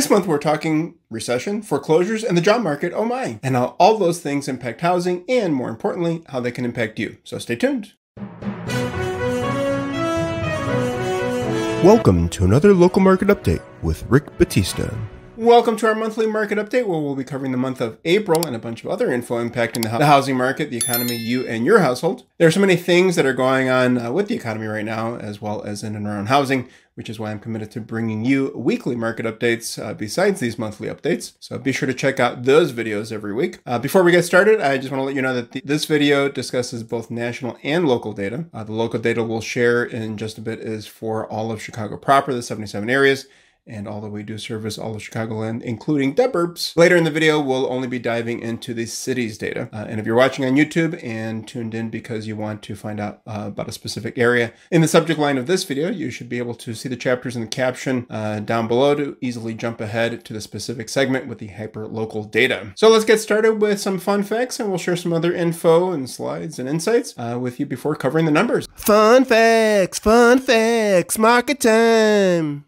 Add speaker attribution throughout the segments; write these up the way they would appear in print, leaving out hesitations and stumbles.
Speaker 1: This month we're talking recession, foreclosures, and the job market, oh my, and how all those things impact housing and, more importantly, how they can impact you. So stay tuned.
Speaker 2: Welcome to another local market update with Rick Batista.
Speaker 1: Welcome to our monthly market update, where we'll be covering the month of April and a bunch of other info impacting the housing market, the economy, you and your household. There are so many things that are going on with the economy right now, as well as in and around housing, which is why I'm committed to bringing you weekly market updates besides these monthly updates. So be sure to check out those videos every week. Before we get started, I just want to let you know that this video discusses both national and local data. The local data we'll share in just a bit is for all of Chicago proper, the 77 areas. And although we do service all of Chicagoland, including the Burbs, later in the video, we'll only be diving into the city's data. And if you're watching on YouTube and tuned in because you want to find out about a specific area, in the subject line of this video, you should be able to see the chapters in the caption down below to easily jump ahead to the specific segment with the hyper-local data. So let's get started with some fun facts, and we'll share some other info and slides and insights with you before covering the numbers.
Speaker 2: Fun facts, market time.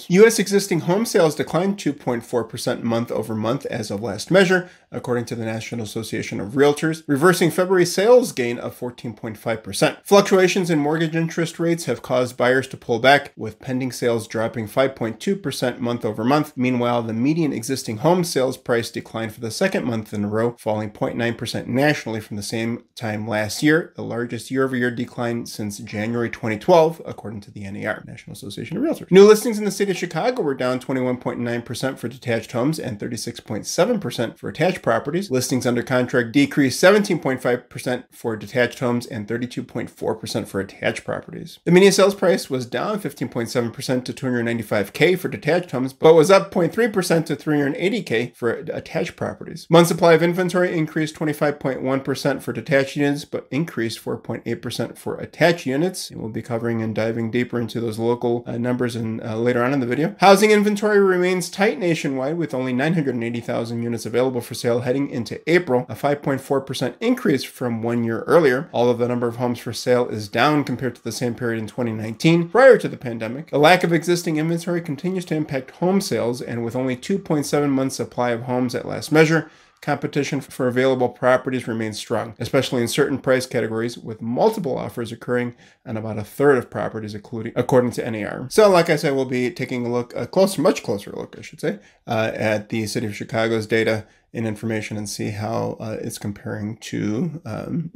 Speaker 1: U.S. existing home sales declined 2.4% month over month as of last measure, according to the National Association of Realtors, reversing February sales gain of 14.5%. Fluctuations in mortgage interest rates have caused buyers to pull back, with pending sales dropping 5.2% month over month. Meanwhile, the median existing home sales price declined for the second month in a row, falling 0.9% nationally from the same time last year, the largest year-over-year decline since January 2012, according to the NAR, National Association of Realtors. New listings in the city of Chicago were down 21.9% for detached homes and 36.7% for attached properties. Listings under contract decreased 17.5% for detached homes and 32.4% for attached properties. The median sales price was down 15.7% to $295K for detached homes, but was up 0.3% to $380K for attached properties. Month supply of inventory increased 25.1% for detached units, but increased 4.8% for attached units. And we'll be covering and diving deeper into those local numbers later on in the video. Housing inventory remains tight nationwide, with only 980,000 units available for sale heading into April, a 5.4% increase from 1 year earlier. Although the number of homes for sale is down compared to the same period in 2019, prior to the pandemic. A lack of existing inventory continues to impact home sales, and with only 2.7 months supply of homes at last measure, competition for available properties remains strong, especially in certain price categories, with multiple offers occurring on about a third of properties, according to NAR. So, like I said, we'll be taking a look, much closer look, I should say, at the City of Chicago's data and information and see how it's comparing to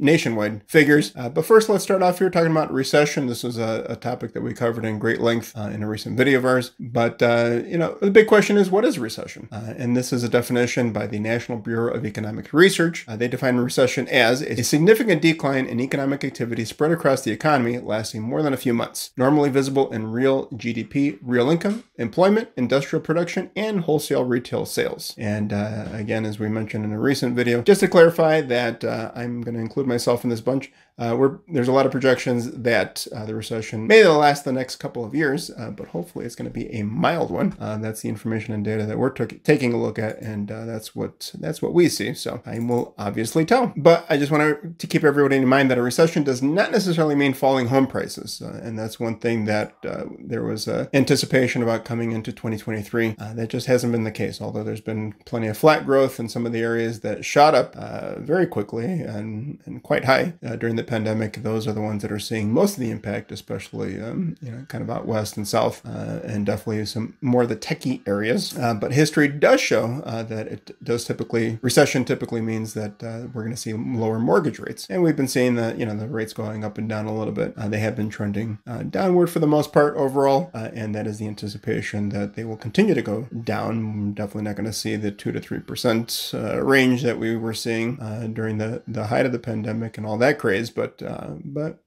Speaker 1: nationwide figures. But first, let's start off here talking about recession. This was a topic that we covered in great length in a recent video of ours. But, the big question is, what is recession? And this is a definition by the National Bureau of Economic Research. They define recession as a significant decline in economic activity spread across the economy lasting more than a few months, normally visible in real GDP, real income, employment, industrial production, and wholesale retail sales. And again, as we mentioned in a recent video, just to clarify that I'm going to include myself in this bunch. There's a lot of projections that the recession may last the next couple of years, but hopefully it's going to be a mild one. That's the information and data that we're taking a look at, and that's what we see. So I will obviously tell. But I just want to keep everybody in mind that a recession does not necessarily mean falling home prices, and that's one thing that there was anticipation about coming into 2023. That just hasn't been the case, although there's been plenty of flat growth in some of the areas that shot up very quickly and quite high during the pandemic. Those are the ones that are seeing most of the impact, especially kind of out west and south, and definitely some more of the techie areas. But history does show that recession typically means that we're going to see lower mortgage rates, and we've been seeing that the rates going up and down a little bit. They have been trending downward for the most part overall, and that is the anticipation that they will continue to go down. We're definitely not going to see the 2 to 3% range that we were seeing during the height of the pandemic and all that craze. But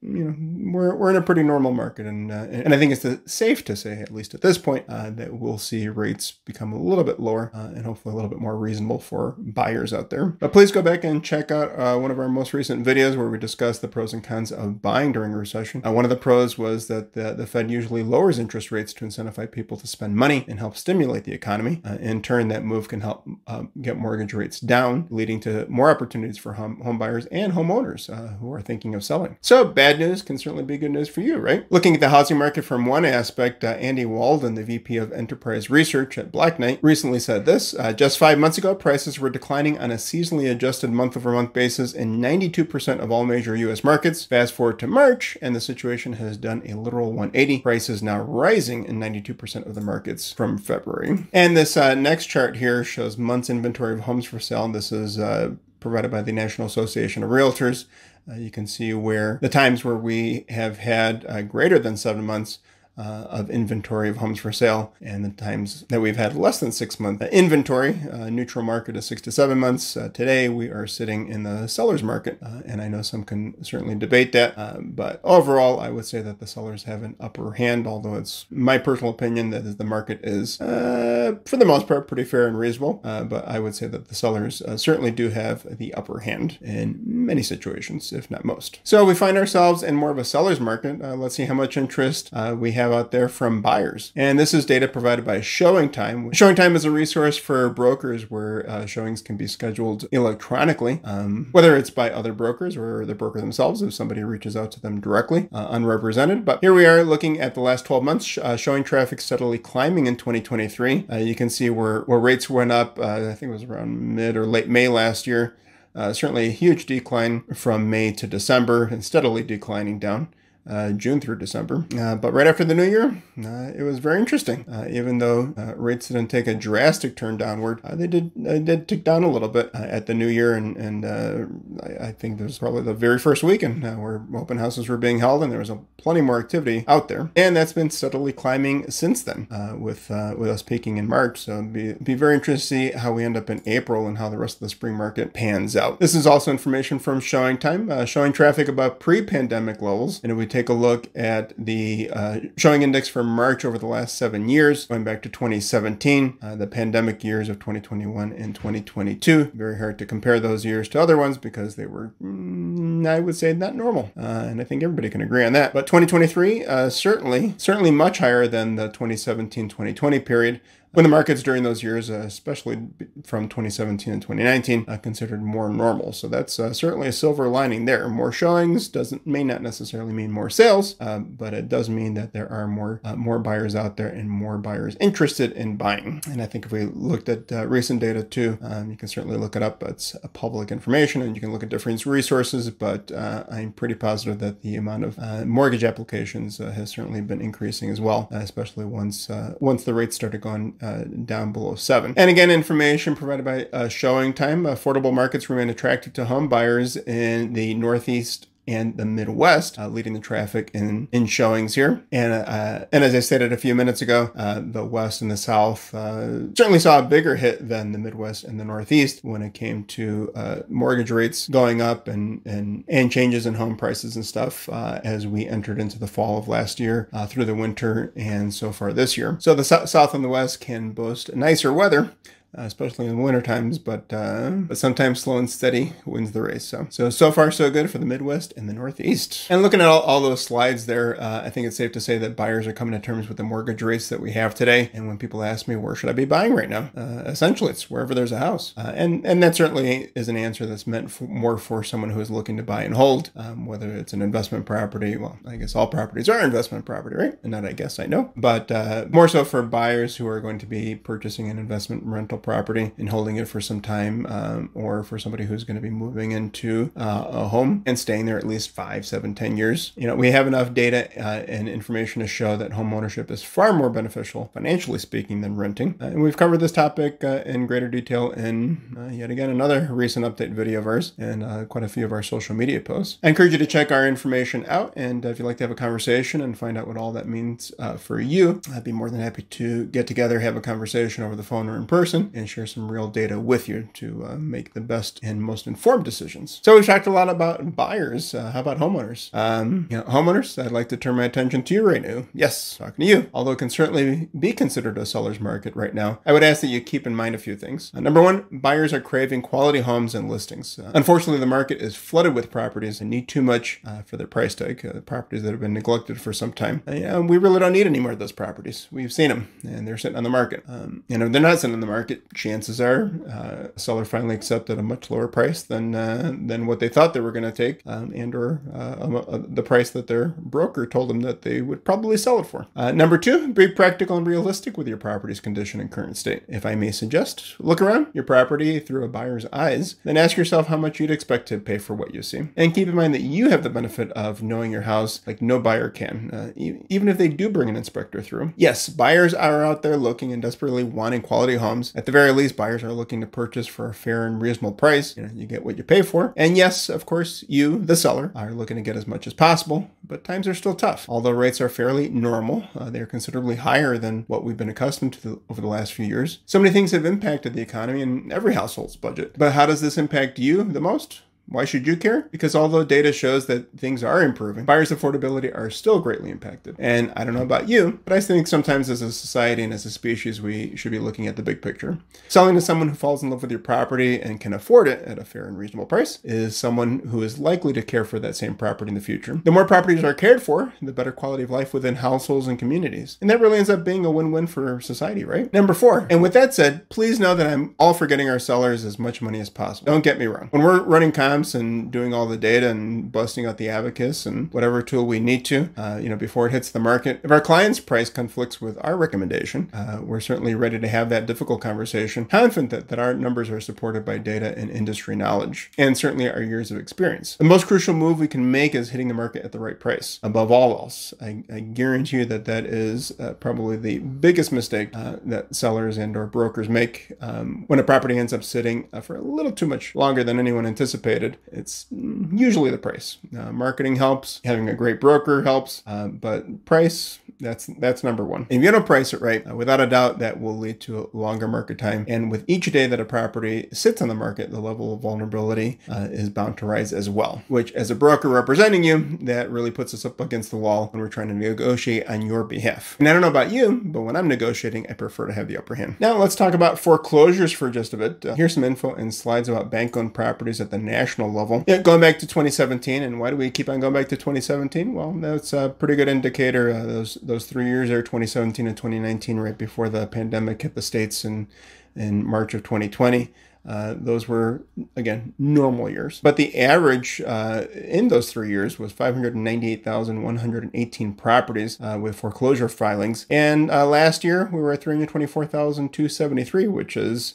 Speaker 1: we're in a pretty normal market, and I think it's safe to say, at least at this point, that we'll see rates become a little bit lower and hopefully a little bit more reasonable for buyers out there. But please go back and check out one of our most recent videos where we discuss the pros and cons of buying during a recession. One of the pros was that the Fed usually lowers interest rates to incentivize people to spend money and help stimulate the economy. In turn, that move can help get mortgage rates down, leading to more opportunities for home buyers and homeowners who are thinking of selling. So bad news can certainly be good news for you, right? Looking at the housing market from one aspect, Andy Walden, the VP of Enterprise Research at Black Knight, recently said this: just 5 months ago, prices were declining on a seasonally adjusted month-over-month basis in 92% of all major U.S. markets. Fast forward to March, and the situation has done a literal 180. Prices now rising in 92% of the markets from February. And this next chart here shows months inventory of homes for sale. This is provided by the National Association of Realtors. You can see where the times where we have had greater than 7 months of inventory of homes for sale, and the times that we've had less than 6 month inventory. Neutral market is 6 to 7 months. Today we are sitting in the seller's market, and I know some can certainly debate that, but overall I would say that the sellers have an upper hand, although it's my personal opinion that the market is for the most part pretty fair and reasonable, but I would say that the sellers certainly do have the upper hand in many situations, if not most. So we find ourselves in more of a seller's market. Let's see how much interest we have out there from buyers. And this is data provided by ShowingTime. ShowingTime is a resource for brokers where showings can be scheduled electronically, whether it's by other brokers or the broker themselves if somebody reaches out to them directly, unrepresented. But here we are looking at the last 12 months, showing traffic steadily climbing in 2023. You can see where rates went up, I think it was around mid or late May last year. Certainly a huge decline from May to December and steadily declining down. June through December. But right after the new year, it was very interesting. Even though rates didn't take a drastic turn downward, they did tick down a little bit at the new year. And I think there's probably the very first weekend where open houses were being held, and there was plenty more activity out there. And that's been steadily climbing since then, with us peaking in March. So it'd be very interesting to see how we end up in April and how the rest of the spring market pans out. This is also information from ShowingTime, showing traffic above pre-pandemic levels. And if we take a look at the showing index for March over the last 7 years, going back to 2017, the pandemic years of 2021 and 2022. Very hard to compare those years to other ones because they were, I would say, not normal. And I think everybody can agree on that. But 2023, certainly much higher than the 2017-2020 period, when the markets during those years, especially from 2017 and 2019, considered more normal. So that's certainly a silver lining there. More showings may not necessarily mean more sales, but it does mean that there are more buyers out there and more buyers interested in buying. And I think if we looked at recent data too, you can certainly look it up. It's public information, and you can look at different resources. But I'm pretty positive that the amount of mortgage applications has certainly been increasing as well, especially once the rates started going down below 7. And again, information provided by ShowingTime. Affordable markets remain attractive to home buyers in the Northeast and the Midwest, leading the traffic in showings here. And as I stated a few minutes ago, the West and the South certainly saw a bigger hit than the Midwest and the Northeast when it came to mortgage rates going up and changes in home prices and stuff as we entered into the fall of last year, through the winter and so far this year. So the South and the West can boast nicer weather, especially in the winter times, but sometimes slow and steady wins the race. So far so good for the Midwest and the Northeast. And looking at all those slides there, I think it's safe to say that buyers are coming to terms with the mortgage rates that we have today. And when people ask me, where should I be buying right now? Essentially, it's wherever there's a house. And that certainly is an answer that's meant more for someone who is looking to buy and hold, whether it's an investment property. Well, I guess all properties are investment property, right? And not I guess, I know. But more so for buyers who are going to be purchasing an investment rental property and holding it for some time, or for somebody who's going to be moving into a home and staying there at least 5, 7, 10 years. We have enough data and information to show that home ownership is far more beneficial, financially speaking, than renting. And we've covered this topic in greater detail in, yet again, another recent update video of ours and quite a few of our social media posts. I encourage you to check our information out, and if you'd like to have a conversation and find out what all that means for you, I'd be more than happy to get together, have a conversation over the phone or in person, and share some real data with you to make the best and most informed decisions. So we've talked a lot about buyers. How about homeowners? Homeowners, I'd like to turn my attention to you right now. Yes, talking to you. Although it can certainly be considered a seller's market right now, I would ask that you keep in mind a few things. Number one, buyers are craving quality homes and listings. Unfortunately, the market is flooded with properties that need too much for their price tag, properties that have been neglected for some time. We really don't need any more of those properties. We've seen them, and they're sitting on the market. If they're not sitting on the market, chances are the seller finally accepted a much lower price than what they thought they were going to take, and/or the price that their broker told them that they would probably sell it for. Number two, be practical and realistic with your property's condition and current state. If I may suggest, look around your property through a buyer's eyes, then ask yourself how much you'd expect to pay for what you see. And keep in mind that you have the benefit of knowing your house like no buyer can, even if they do bring an inspector through. Yes, buyers are out there looking and desperately wanting quality homes. At the very least, buyers are looking to purchase for a fair and reasonable price. You get what you pay for. And yes, of course, you, the seller, are looking to get as much as possible, but times are still tough. Although rates are fairly normal, they're considerably higher than what we've been accustomed to over the last few years. So many things have impacted the economy and every household's budget. But how does this impact you the most? Why should you care? Because although data shows that things are improving, buyers' affordability are still greatly impacted. And I don't know about you, but I think sometimes as a society and as a species, we should be looking at the big picture. Selling to someone who falls in love with your property and can afford it at a fair and reasonable price is someone who is likely to care for that same property in the future. The more properties are cared for, the better quality of life within households and communities. And that really ends up being a win-win for society, right? Number four, and with that said, please know that I'm all for getting our sellers as much money as possible. Don't get me wrong. When we're running comps and doing all the data and busting out the abacus and whatever tool we need to, before it hits the market, if our client's price conflicts with our recommendation, we're certainly ready to have that difficult conversation, confident that our numbers are supported by data and industry knowledge, and certainly our years of experience. The most crucial move we can make is hitting the market at the right price. Above all else, I guarantee you that is probably the biggest mistake that sellers and or brokers make when a property ends up sitting for a little too much longer than anyone anticipated. It's usually the price. Marketing helps, having a great broker helps, but price, that's number one. And if you don't price it right, without a doubt, that will lead to a longer market time. And with each day that a property sits on the market, the level of vulnerability is bound to rise as well, which as a broker representing you, that really puts us up against the wall when we're trying to negotiate on your behalf. And I don't know about you, but when I'm negotiating, I prefer to have the upper hand. Now let's talk about foreclosures for just a bit. Here's some info and slides about bank-owned properties at the national level. Yeah, going back to 2017, and why do we keep on going back to 2017? Well, that's a pretty good indicator. Those 3 years there, 2017 and 2019, right before the pandemic hit the States in March of 2020. Those were, again, normal years. But the average in those 3 years was 598,118 properties with foreclosure filings. And last year, we were at 324,273, which is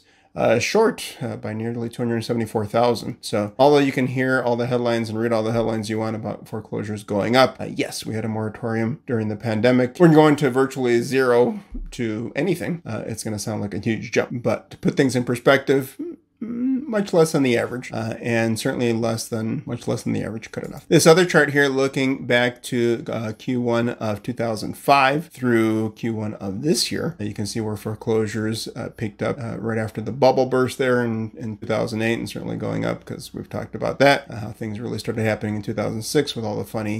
Speaker 1: short by nearly 274,000. So although you can hear all the headlines and read all the headlines you want about foreclosures going up, yes, we had a moratorium during the pandemic. We're going to virtually zero to anything. It's going to sound like a huge jump. But to put things in perspective, much less than the average, and certainly much less than the average good enough. This other chart here, looking back to Q1 of 2005 through Q1 of this year, you can see where foreclosures picked up right after the bubble burst there in 2008, and certainly going up because we've talked about that, how things really started happening in 2006 with all the funny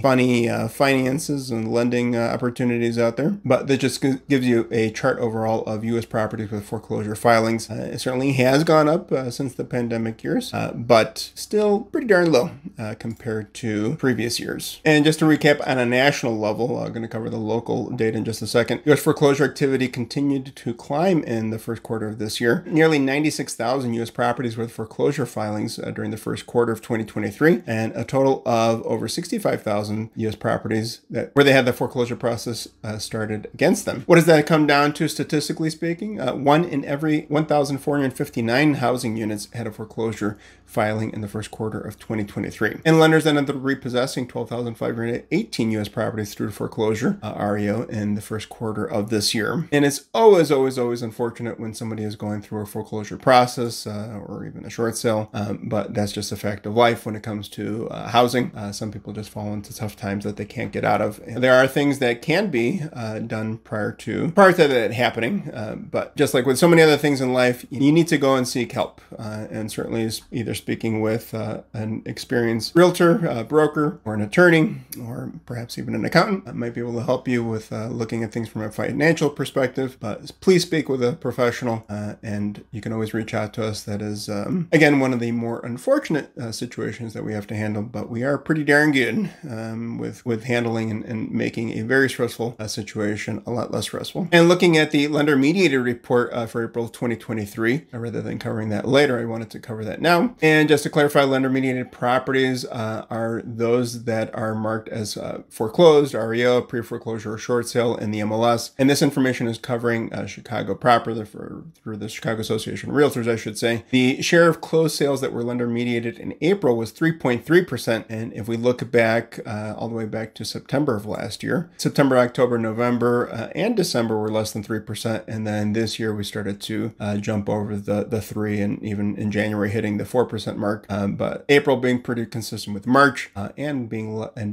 Speaker 1: finances and lending opportunities out there. But that just gives you a chart overall of U.S. properties with foreclosure filings. It certainly has gone up since the pandemic years, but still pretty darn low compared to previous years. And just to recap on a national level, I'm going to cover the local data in just a second. U.S. foreclosure activity continued to climb in the first quarter of this year. Nearly 96,000 U.S. properties with foreclosure filings during the first quarter of 2023, and a total of over 65,000 U.S. properties where they had the foreclosure process started against them. What does that come down to statistically speaking? 1 in every 1,459 housing units had a foreclosure filing in the first quarter of 2023. And lenders ended up repossessing 12,518 U.S. properties through foreclosure REO in the first quarter of this year. And it's always unfortunate when somebody is going through a foreclosure process or even a short sale, but that's just a fact of life when it comes to housing. Some people just fall into tough times that they can't get out of. And there are things that can be done prior to that happening, but just like with so many other things in life, you need to go and seek help. And and certainly is either speaking with an experienced realtor, broker, or an attorney, or perhaps even an accountant, might be able to help you with looking at things from a financial perspective. But please speak with a professional, and you can always reach out to us. That is, again, one of the more unfortunate situations that we have to handle, but we are pretty darn good with handling and making a very stressful situation a lot less stressful. And looking at the lender mediated report for April 2023, rather than covering that later, I wanted to cover that now. And just to clarify, lender mediated properties are those that are marked as foreclosed, REO, pre-foreclosure or short sale in the MLS. And this information is covering Chicago proper through the Chicago Association of Realtors, I should say. The share of closed sales that were lender mediated in April was 3.3%. And if we look back all the way back to September of last year, September, October, November, and December were less than 3%. And then this year we started to jump over the 3, and even in January hitting the 4% mark. But April being pretty consistent with March, and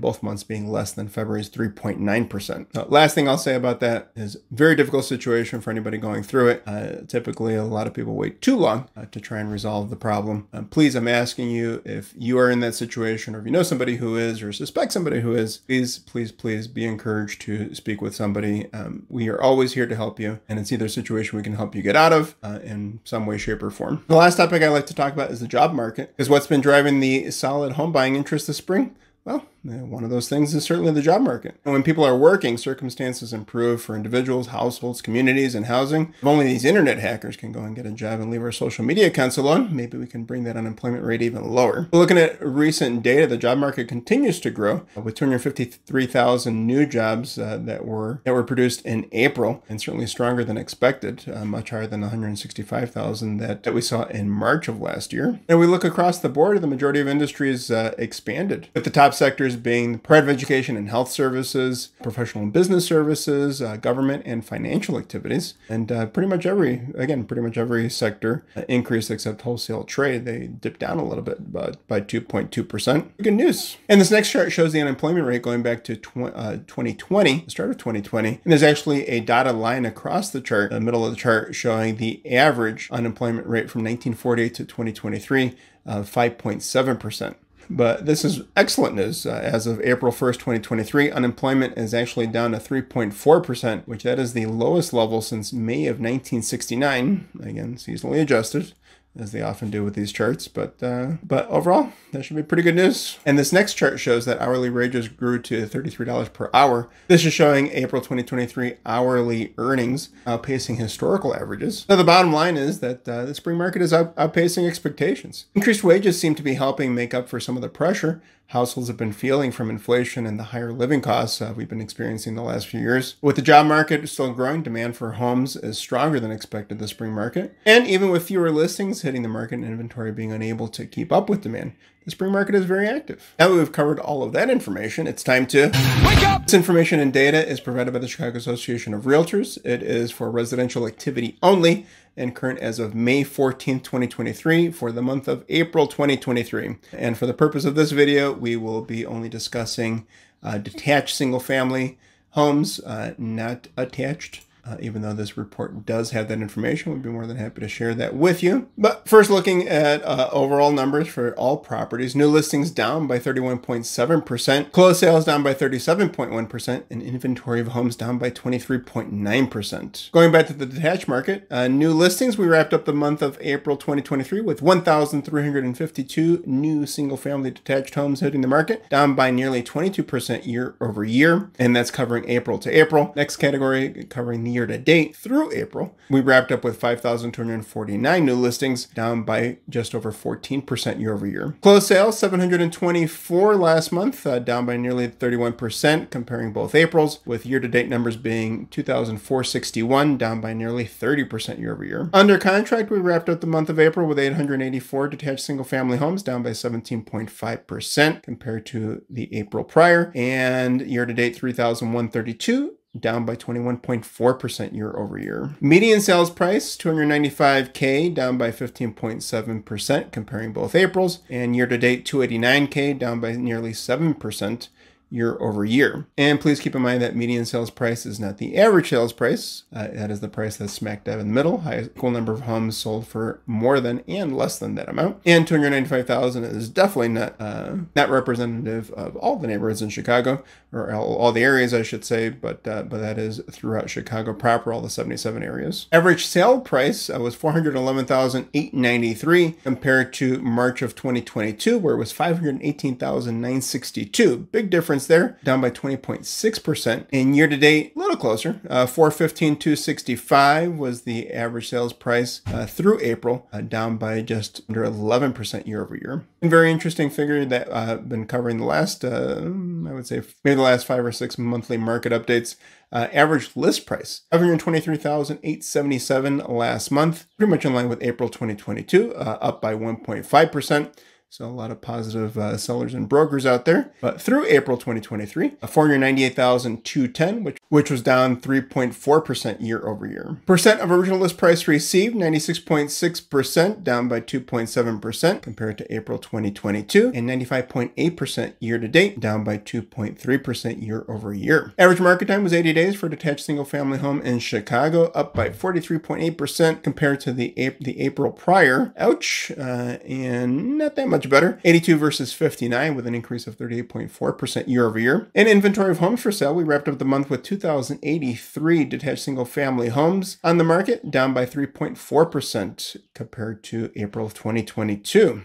Speaker 1: both months being less than February's 3.9%. Last thing I'll say about that is very difficult situation for anybody going through it. Typically, a lot of people wait too long to try and resolve the problem. Please, I'm asking you, if you are in that situation, or if you know somebody who is, or suspect somebody who is, please be encouraged to speak with somebody. We are always here to help you, and it's either a situation we can help you get out of in some way, shape, or form. The last topic I'd like to talk about is the job market, because what's been driving the solid home buying interest this spring? Well, one of those things is certainly the job market. And when people are working, circumstances improve for individuals, households, communities, and housing. If only these internet hackers can go and get a job and leave our social media accounts alone, maybe we can bring that unemployment rate even lower. Looking at recent data, the job market continues to grow, with 253,000 new jobs that were produced in April, and certainly stronger than expected, much higher than 165,000 that we saw in March of last year. And we look across the board, the majority of industries expanded, with the top sectors being private education and health services, professional and business services, government and financial activities. And pretty much every sector increased except wholesale trade. They dipped down a little bit, but by 2.2%. Good news. And this next chart shows the unemployment rate going back to 2020, the start of 2020. And there's actually a dotted line across the chart, the middle of the chart, showing the average unemployment rate from 1948 to 2023 of 5.7%. But this is excellent news. As of April 1st, 2023, unemployment is actually down to 3.4%, which that is the lowest level since May of 1969. Again, seasonally adjusted, as they often do with these charts. But overall, that should be pretty good news. And this next chart shows that hourly wages grew to $33 per hour. This is showing April 2023 hourly earnings outpacing historical averages. Now, the bottom line is that the spring market is outpacing expectations. Increased wages seem to be helping make up for some of the pressure households have been feeling from inflation and the higher living costs we've been experiencing the last few years. With the job market still growing, demand for homes is stronger than expected this spring market. And even with fewer listings hitting the market and inventory being unable to keep up with demand, the spring market is very active. Now that we've covered all of that information, it's time to wake up! This information and data is provided by the Chicago Association of Realtors. It is for residential activity only and current as of May 14th, 2023 for the month of April 2023. And for the purpose of this video, we will be only discussing detached single-family homes, not attached. Even though this report does have that information, we'd be more than happy to share that with you. But first, looking at overall numbers for all properties, new listings down by 31.7%, closed sales down by 37.1%, and inventory of homes down by 23.9%. Going back to the detached market, new listings, we wrapped up the month of April 2023 with 1,352 new single-family detached homes hitting the market, down by nearly 22% year over year, and that's covering April to April. Next category, covering the year to date through April, we wrapped up with 5,249 new listings, down by just over 14% year over year. Closed sales, 724 last month, down by nearly 31%, comparing both Aprils, with year to date numbers being 2,461, down by nearly 30% year over year. Under contract, we wrapped up the month of April with 884 detached single family homes, down by 17.5% compared to the April prior, and year to date 3,132, down by 21.4% year over year. Median sales price, $295K, down by 15.7% comparing both Aprils, and year to date $289K, down by nearly 7% year over year. And please keep in mind that median sales price is not the average sales price. That is the price that's smack dab in the middle. Highest equal number of homes sold for more than and less than that amount. And 295,000 is definitely not representative of all the neighborhoods in Chicago, or all the areas, I should say, but that is throughout Chicago proper, all the 77 areas. Average sale price was $411,893 compared to March of 2022, where it was $518,962. Big difference there, down by 20.6%. And year to date, a little closer, $415,265 was the average sales price through April, down by just under 11% year over year. And very interesting figure that I've been covering the last, I would say maybe the last 5 or 6 monthly market updates. Average list price, $523,877 last month, pretty much in line with April 2022, up by 1.5%. So a lot of positive sellers and brokers out there. But through April 2023, $498,210, which was down 3.4% year over year. Percent of original list price received, 96.6%, down by 2.7% compared to April 2022, and 95.8% year to date, down by 2.3% year over year. Average market time was 80 days for a detached single family home in Chicago, up by 43.8% compared to the April prior. Ouch, and not that much better. 82 versus 59 with an increase of 38.4% year over year. In inventory of homes for sale, we wrapped up the month with 2,083 detached single family homes on the market, down by 3.4% compared to April of 2022.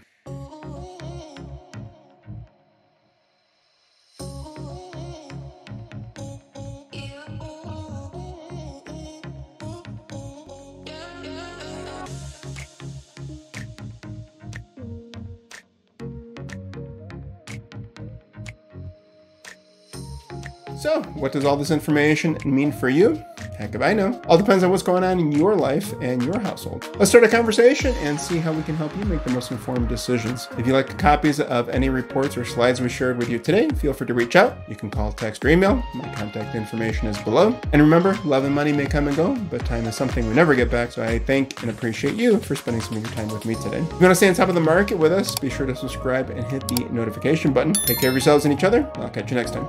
Speaker 1: So, what does all this information mean for you? Heck if I know. All depends on what's going on in your life and your household. Let's start a conversation and see how we can help you make the most informed decisions. If you'd like copies of any reports or slides we shared with you today, feel free to reach out. You can call, text, or email. My contact information is below. And remember, love and money may come and go, but time is something we never get back. So I thank and appreciate you for spending some of your time with me today. If you want to stay on top of the market with us, be sure to subscribe and hit the notification button. Take care of yourselves and each other. I'll catch you next time.